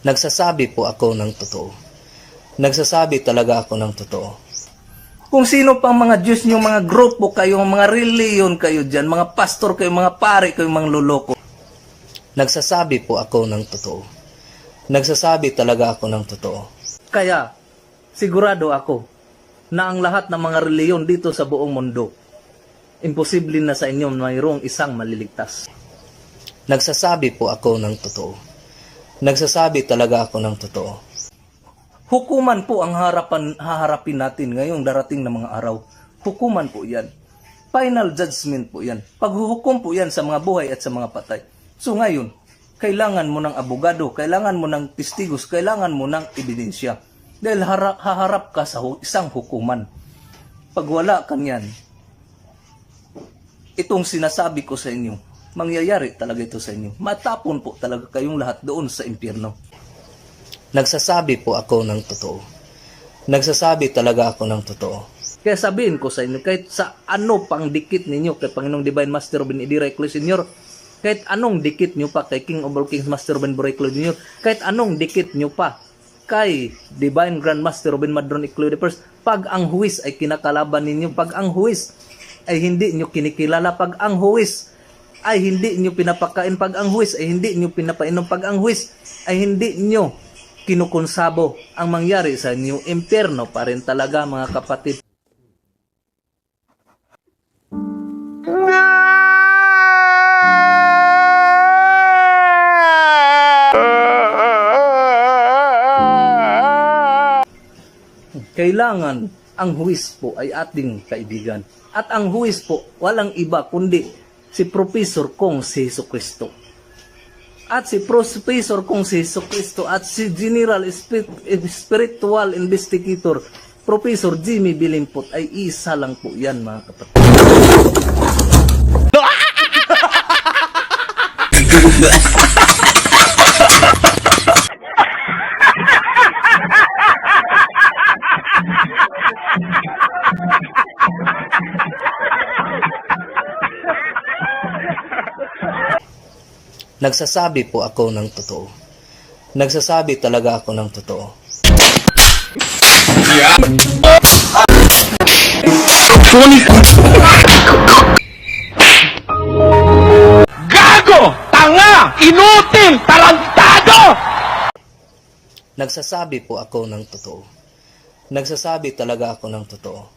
Nagsasabi po ako ng totoo. Nagsasabi talaga ako ng totoo. Kung sino pang mga Diyos nyo, mga grupo kayo, mga reliyon kayo dyan, mga pastor kayo, mga pare kayo, mga luloko. Nagsasabi po ako ng totoo. Nagsasabi talaga ako ng totoo. Kaya, sigurado ako na ang lahat ng mga reliyon dito sa buong mundo, imposible na sa inyo mayroong isang maliligtas. Nagsasabi po ako ng totoo. Nagsasabi talaga ako ng totoo. Hukuman po ang haharapin natin ngayong darating na mga araw. Hukuman po yan. Final judgment po yan. Paghuhukom po yan sa mga buhay at sa mga patay. So ngayon, kailangan mo ng abogado, kailangan mo ng testigos, kailangan mo ng ebidensya. Dahil haharap ka sa isang hukuman. Pag wala ka niyan, itong sinasabi ko sa inyo, mangyayari talaga ito sa inyo. Matapon po talaga kayong lahat doon sa impyerno. Nagsasabi po ako ng totoo. Nagsasabi talaga ako ng totoo. Kaya sabihin ko sa inyo, kahit sa ano pang dikit ninyo kay Panginoong Divine Master Robin E.D. Reclo Sr., kahit anong dikit nyo pa kay King of all Kings Master Robin Reclo Jr., kahit anong dikit nyo pa kay Divine Grand Master Robin Madron Eclo I, pag ang huwis ay kinakalaban ninyo, pag ang huwis ay hindi nyo kinikilala, pag ang huwis ay hindi nyo pinapakain, pag ang huwis ay hindi nyo pinapainom, pag ang huwis ay hindi nyo kinukonsabo, ang mangyari sa inyo, impyerno pa rin talaga mga kapatid. Kailangan ang huwis po ay ating kaibigan. At ang huwis po, walang iba kundi si Professor Kong si Jesucristo. At si Professor Kong si Jesucristo at si General Spiritual Investigator Professor Jimmy Bilimpot ay isa lang po yan mga kapatid. Nagsasabi po ako ng totoo. Nagsasabi talaga ako ng totoo. Gago! Tanga! Inutil! Tarantado! Nagsasabi po ako ng totoo. Nagsasabi talaga ako ng totoo.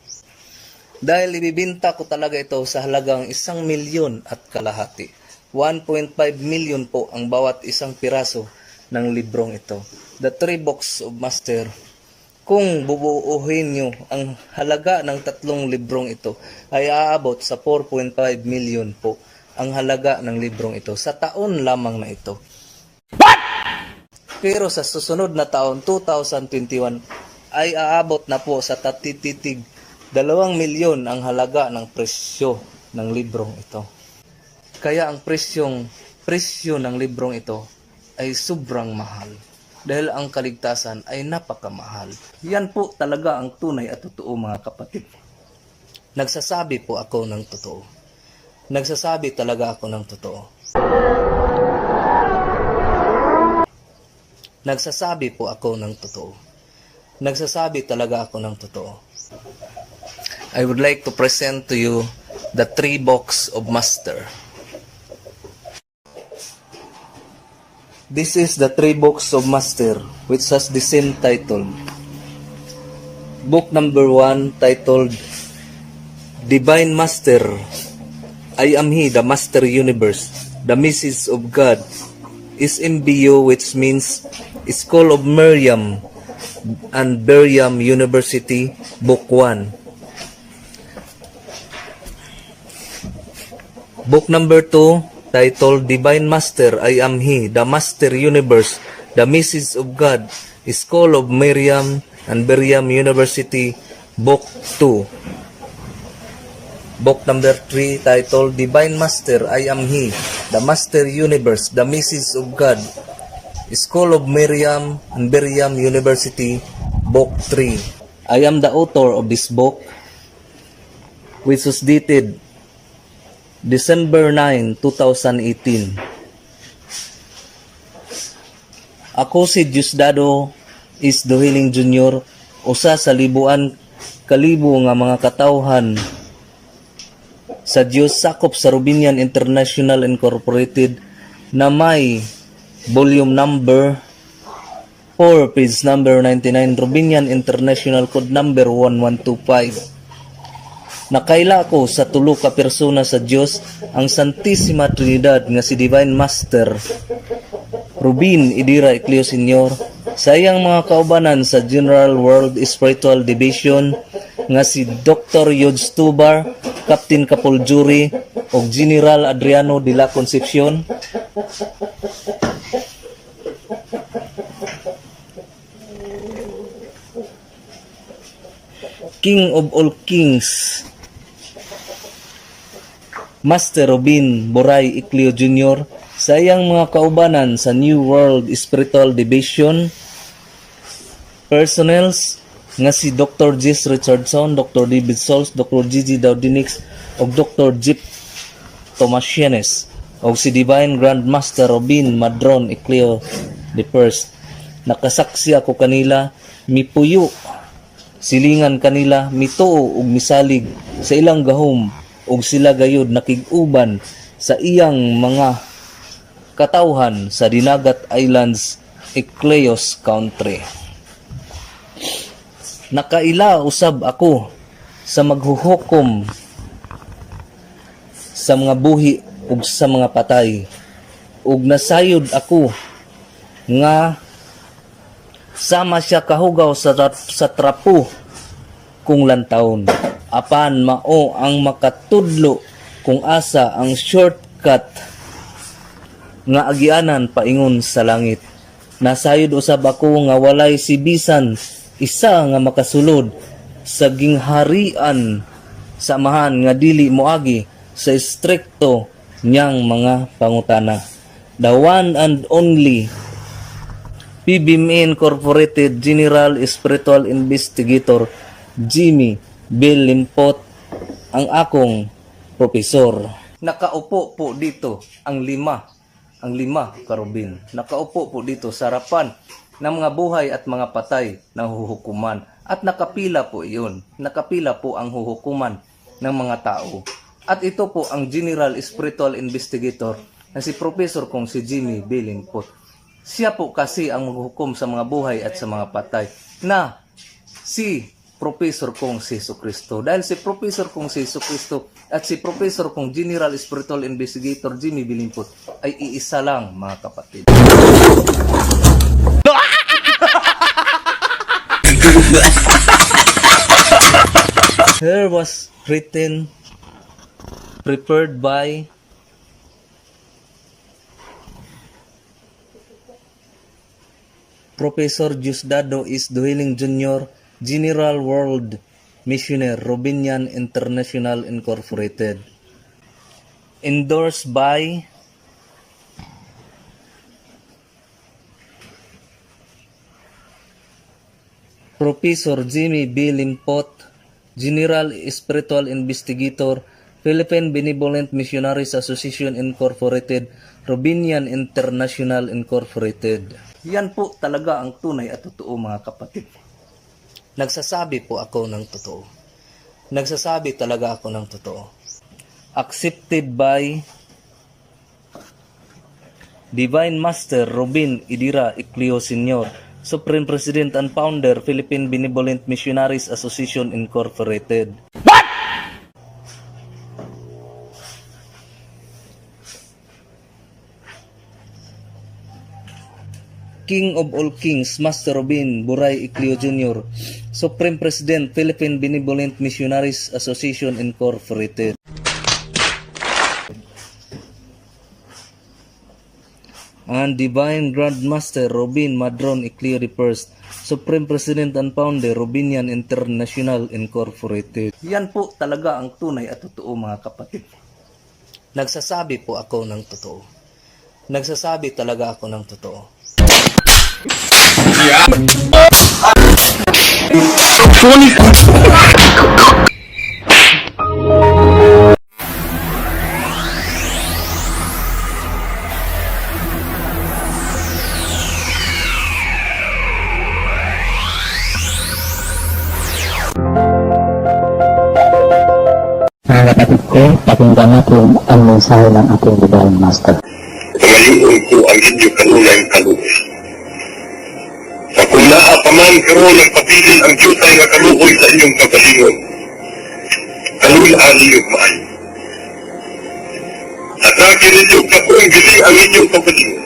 Dahil ibibinta ko talaga ito sa halagang 1,000,000 at kalahati. 1.5 million po ang bawat isang piraso ng librong ito. The 3 Books of Master. Kung bubuuhin nyo ang halaga ng 3 librong ito ay aabot sa 4.5 million po ang halaga ng librong ito sa taon lamang na ito. What? Pero sa susunod na taon, 2021, ay aabot na po sa tatitig 2 milyon ang halaga ng presyo ng librong ito. Kaya ang presyo ng librong ito ay sobrang mahal. Dahil ang kaligtasan ay napakamahal. Yan po talaga ang tunay at totoo mga kapatid. Nagsasabi po ako ng totoo. Nagsasabi talaga ako ng totoo. Nagsasabi po ako ng totoo. Nagsasabi talaga ako ng totoo. I would like to present to you the 3 Books of Master. This is the 3 Books of Master, which has the same title. Book number 1, titled Divine Master, I Am He, the Master Universe, the Message of God, is MBU, which means School of Miriam and Berean University, Book 1. Book number 2, titled Divine Master, I Am He, the Master Universe, the Message of God, School of Miriam and Berean University, Book 2. Book number 3, titled Divine Master, I Am He, the Master Universe, the Message of God, School of Miriam and Berean University, Book 3. I am the author of this book, which was dated December 9, 2018. Ako si Diosdado Isdohiling Jr., usa sa libuan kalibo nga mga katawhan sa Dios sakop sa Robinian International Incorporated na may volume number 4, page number 99, Robinian International Code number 1125. Nakaila ko sa tulo ka persona sa Dios, ang Santissima Trinidad nga si Divine Master Rubin Idira Icleo Sr., sa iyang mga kaubanan sa General World Spiritual Division nga si Dr. Yudes Tubar, Captain Capoljuri ug General Adriano de la Concepcion. King of all kings, Master Robin Boray Icleo Jr., sa iyang mga kaubanan sa New World Spiritual Division personnels nga si Dr. Jess Richardson, Dr. David Sols, Dr. Gigi Daudinix ug Dr. Jeep Tomasianes ug si Divine Grandmaster Robin Madron Icleo the First. Nakasaksi ako kanila, mipuyo silingan kanila, mituo ug misalig sa ilang gahom ug sila gayud nakig-uban sa iyang mga katawhan sa Dinagat Islands, Icleos Country. Nakaila usab ako sa maghuhukom sa mga buhi ug sa mga patay, ug nasayod ako nga sama siya kahugaw sa trapo kung lantawon, apan mao ang makatudlo kung asa ang shortcut nga agianan paingon sa langit. Nasayod usab ako nga walay si bisan isa nga makasulod sa gingharian samahan nga dili moagi sa strikto niyang mga pangutana. The one and only PBM Incorporated General Spiritual Investigator Jimmy Bill Limpot, ang akong profesor. Nakaupo po dito ang lima karubin. Nakaupo po dito sa harapan ng mga buhay at mga patay na huhukuman. At nakapila po iyon. Nakapila po ang huhukuman ng mga tao. At ito po ang General Spiritual Investigator na si Professor kong si Jimmy Bilimpot. Siya po kasi ang maghuhukom sa mga buhay at sa mga patay na si Professor kong si Jesucristo. Dahil si Professor kong si Jesucristo at si Professor kong General Spiritual Investigator Jimmy Bilimpot ay iisa lang, mga kapatid. Here was written, prepared by Professor Diosdado Isdohiling Jr., General World Missioner, Robinian International Incorporated. Endorsed by Professor Jimmy B. Limpot, General Spiritual Investigator, Philippine Benevolent Missionaries Association Incorporated, Robinian International Incorporated. Yan po talaga ang tunay at totoo, mga kapatid. Nagsasabi po ako ng totoo. Nagsasabi talaga ako ng totoo. Accepted by Divine Master Robin Idira Icleo Sr., Supreme President and Founder, Philippine Benevolent Missionaries Association Incorporated. King of all kings, Master Robin Boray Icleo Jr., Supreme President, Philippine Benevolent Missionaries Association Incorporated. And Divine Grandmaster Robin Madron Icleo I, Supreme President and Founder, Robinian International Incorporated. Yan po talaga ang tunay at totoo, mga kapatid. Nagsasabi po ako ng totoo. Nagsasabi talaga ako ng totoo. Okay, pakinggan natin ang mensahe ng ating Divine Master. Ngayon ko ang inyong kanunay kaluoy. Sa kung naapaman karoon ng papilin ang Diyos ay nakaluoy sa inyong kagalingon, kalulaan ninyo maayo. At akin ninyo kakuang giling ang inyong kagalingon.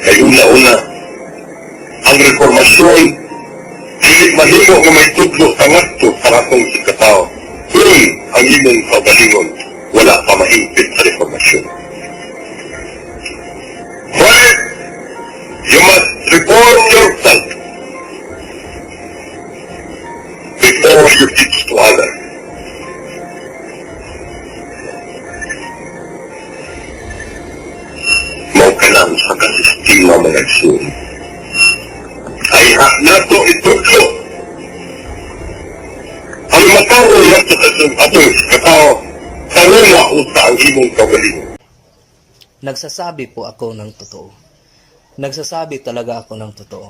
Kayo na-una, ang reformasyon, hindi mahimo kung may tudlo sa ngasto para kong sikataw. Kung ang inyong kagalingon, wala pa mahigpit sa reformasyon. But you must reform yourself before you teach to others. Mau ka lang sa kasistima mga suri. Ay nato itutlo. Ang matao nato sa atong katao, karunga uta ang imong kagalingon. Nagsasabi po ako ng totoo. Nagsasabi talaga ako ng totoo.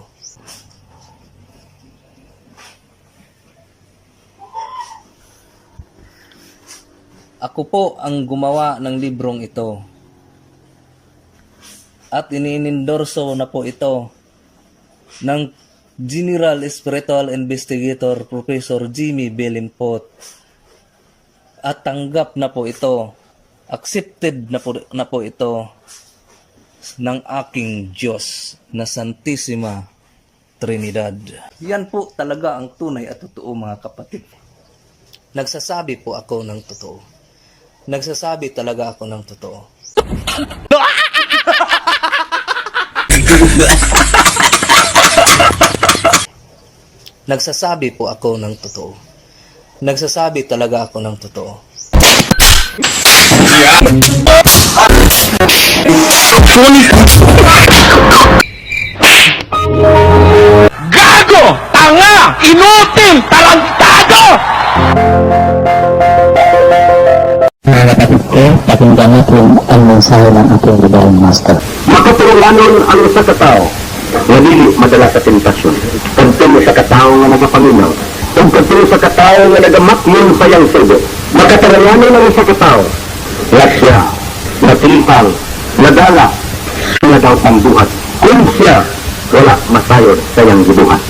Ako po ang gumawa ng librong ito. At iniendorso na po ito ng General Spiritual Investigator Professor Jimmy Belimpot. At tanggap na po ito. Accepted na po ito ng aking Diyos na Santissima Trinidad. Yan po talaga ang tunay at totoo mga kapatid. Nagsasabi po ako ng totoo. Nagsasabi talaga ako ng totoo. Nagsasabi po ako ng totoo. Nagsasabi talaga ako ng totoo. Gago! Tanga! Inutil! Tarantado! Mga kapatid ko, pakinggan natin ang mensahe ng ating Divine Master. Makatulunganon ang usa ka tao nga dili madala sa tentasyon. Kadto sa katao nga nagapaminaw, ug kadto sa katao nga nagamakmon sa iyang sugo. Makatulunganon ang usa ka tao nga siya natilipang, nagala, nga daw pambuhat. Kung siya wala masayod sa iyang gibuhat.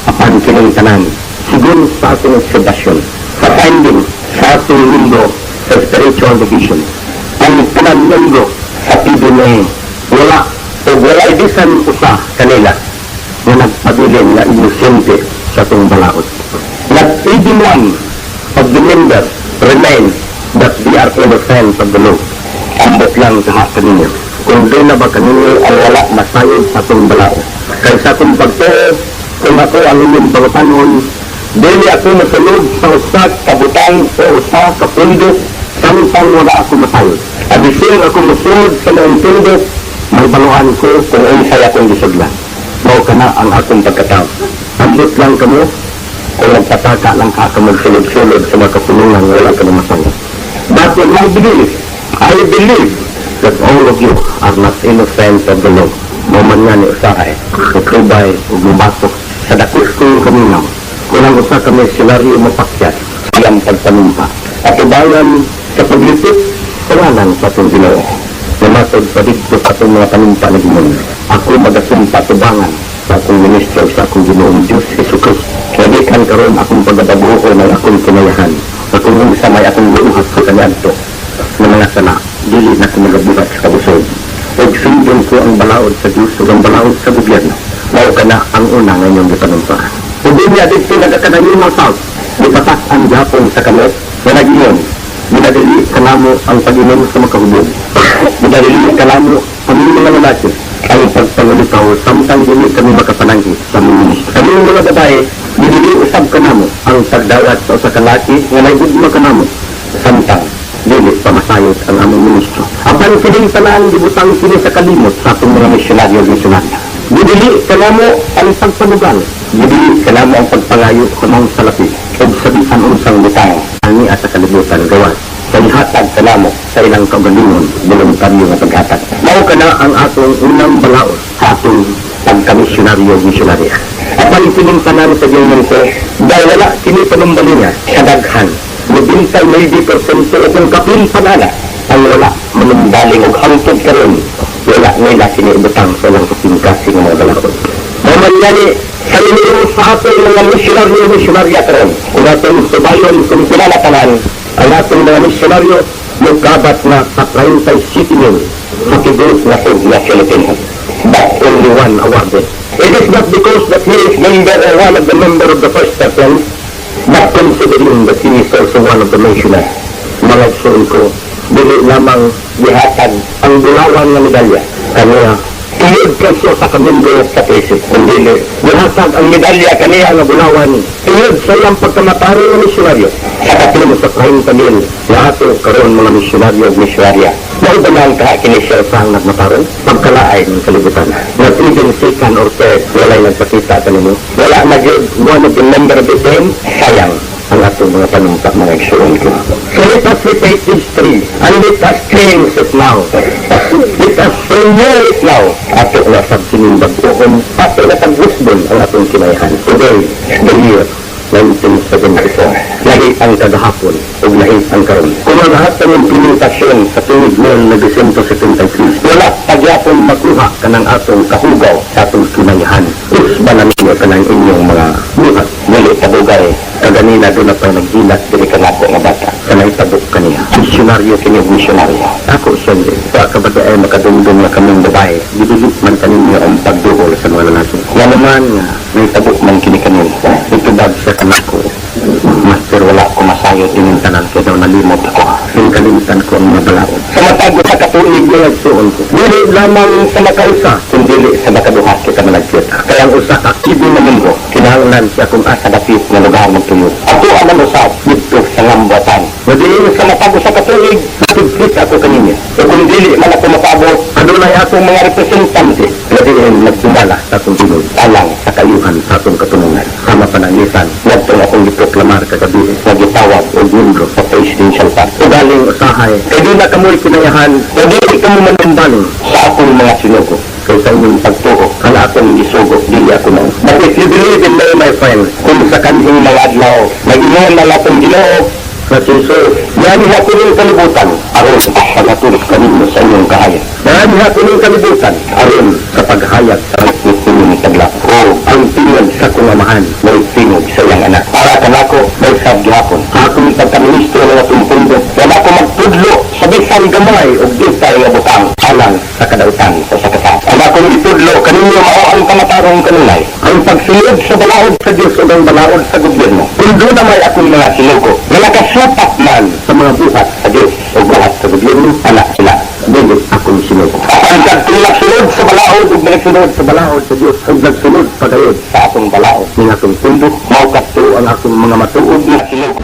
Apan kining tanan, siguro sa atong obserbasyon, sa finding sa atong mundo sa spiritual division, ang tanan mundo sa PBMA, wala o wala ibisan usa kanila na nagpabilin na inosente sa itong balaod. Not even one of the members remain that they are ever friends of the Lord. Ambot lang sa kaninyo. Kung doon na ba kaninyo ang wala masayod sa itong balaod. Kaya sa itong pagtuo, kung ako ang inyong pangutanon, dili ako masunod sa usa kabutang o usa kapundok samtang wala ako masayod. At ising ako masunod sa mga pundok, may baluhan ko kung unsay akong gisudlan. Mao kana ang akong pagkatao. Ambot lang kamo kung nagpataka lang ka magsulod-sulod sa mga kapunungan wala ka na masayod. But when I believe that all of you are not innocent of the law. Maman nga ni usahay, utubay o mabasok sa dakos kong kaminaw. Kunang usa kami senaryo mapakyat, siyang pagpanumpa. At ubangan sa paglipit, pangalan sa itong Ginoo. Namatod pa dito sa itong mga panumpa na Ginoo. Ako magasumpa tubangan sa akong ministro sa akong Ginoong Diyos, Jesucristo. Nabikan karon akong pagbababuo ng akong kinayahan. Akong isa may akong luuhat sa kanyanto na mga sana, dili na ko magabuhat sa kabusog. Huwag sundon ko ang balaod sa Diyos o ang balaod sa gobyerno. Mao ka na ang una ngayong gipanumpaan. Kung di niya dito nagkakanayin ng South, ipatak ang Japon sa kamot na nag-iyon. Minadali kalamo ang pag-inom sa makahubog. Minadali kalamo ang mga lalaki ang pagpangulitaw samtang dili kami makapananggi sa mga kami mga babae, dinili usab kanamo ang pagdawat sa usa ka laki nga naigugma kanamo samtang dili pamasayod ang among ministro. Apan kining tanan gibutang kini sa kalimot sa atong mga misyonaryo misyonarya. Dili kanamo ang pagpanugal, dili kanamo ang pagpangayo sa mga salapi ug sabihan unsang butang ani sa kalibutan gawas. Paghatag kanamo sa ilang kaugalingon voluntaryo nga paghatag. Mao kana ang atong unang balaod sa atong pagkamisyonaryo misyonarya. Apan kining tanan sa Dios dahil wala kini panumbalinga sa daghan Mabintay 90% o kung kapil panana ang wala manumbaling o hangtod karon wala nila sinibutang sa lang kapingkasing mga balakon. Mamanyani, sa inyo sa ating mga misyonarya karon, kung atong subayon kung pinalatanan, ang ating mga misyonaryo magkabat na sa 37 mil sa kibos na na Philippines. But only one awarded. It is not because that he is member or one of the member of the First Chaplain, but considering that he is also one of the missionaries. Mga suon ko, dili lamang gihatag ang bulawan ng medalya kaniya tungod kaso sa kamimbo sa presid, kundi gihatag ang medalya kaniya nga bulawan tungod sa iyang pagkamataro ng misyonaryo sa katulong sa 30 mil na ato karon mga misyonaryo o misyonarya. Naubanan ka kinisya sa ang nagmataron pagkalaay ng kalibutan. Not even second or third walay nagpakita kanimo, wala na gyud one of the member of the team, sayang ang atong mga panumpa mga igsuon ko. So let us repeat these three and let us change it now. Let us renew it now. Ato na sa sinimbagoon, ato na tag-wisdom ang atong kinayahan. Today, the year 1974. Lahi ang kagahapon o lahi ang karon. Kung ang lahat ng implementasyon sa tuwid noon na Disyembre 73, wala pagyapon makuha ka ng atong kahugaw sa atong kinayahan. Usba na ninyo ka ng inyong mga buhat. Muli tabugay, kaganina doon na pa naghilat diri ka nako nga bata. Kanay tabuk kaniya. Misyonaryo kinig misyonaryo. Ako siyempre, sa kabata ay makadumdum na kaming babae, dibilit man kaninyo ang pagduhol sa mga lalaki. Nga naman nga, may tabuk man kinikanil. Ito bag sa kanako. Master, wala ko masayo tingin tanan kaya daw nalimot ako. Yung kalimutan ko ang mabalaod. Sa matago sa katulig na nagsuon ko. Dili lamang sa makausa, kundi sa makaduha kita managkita. Kaya ang usa aktibo naman ko, kinahanglan siya kung asa dapit na lugar magtuyo. Ako ang manusap dito sa ngambatan. Madiin sa matago sa katulig, natugkit ako kanina. O kung dili man ako mapabot, adunay atong mga representante. Madiin nagdumala sa atong tinod. Alang sa kayuhan sa atong katunungan. Sama panangisan, nagtong akong ipoklamar kagabi, nagitawag o membro sa presidential party. Ugaling usahay, kaya di na kamo'y kinayahan, kaya di ka mo manumbang sa akong mga sinugo. Kaya sa inyong pagtuho, ang akong isugo, dili ako na. But if you believe in me, my friend, kung sa kanhing mga adlaw, mag-ingon na latong ginoo, na Jesus, yan ako ng kalibutan, aron sa pagkatulog kanino sa inyong kahayag. Yan ako ng kalibutan, aron sa paghayag sa inyong tagla. O ang tingog sa kumamahan, may tingog sa iyang anak. Para kanako, may sabyakon. Akong pagkaministro ng atong pundo, yan ako magtudlo sa bisang gamay o gitay nga butang, alang sa kadautan o sa kasap. Ang akong itudlo, kanino mao ang kamatarong kanunay. Ang pagsunod sa balaod sa Diyos o ang balaod sa gobyerno. Kung doon na may akong mga sinugo, na nakasupat man sa mga buhat sa Diyos o buhat sa gobyerno, anak sila. Dili akong sinugo. Ang nagsunod sa balaod o nagsunod sa balaod sa Diyos o nagsunod pagayod sa atong balaod ng atong pundo, maukat to ang akong mga matuod na sinugo.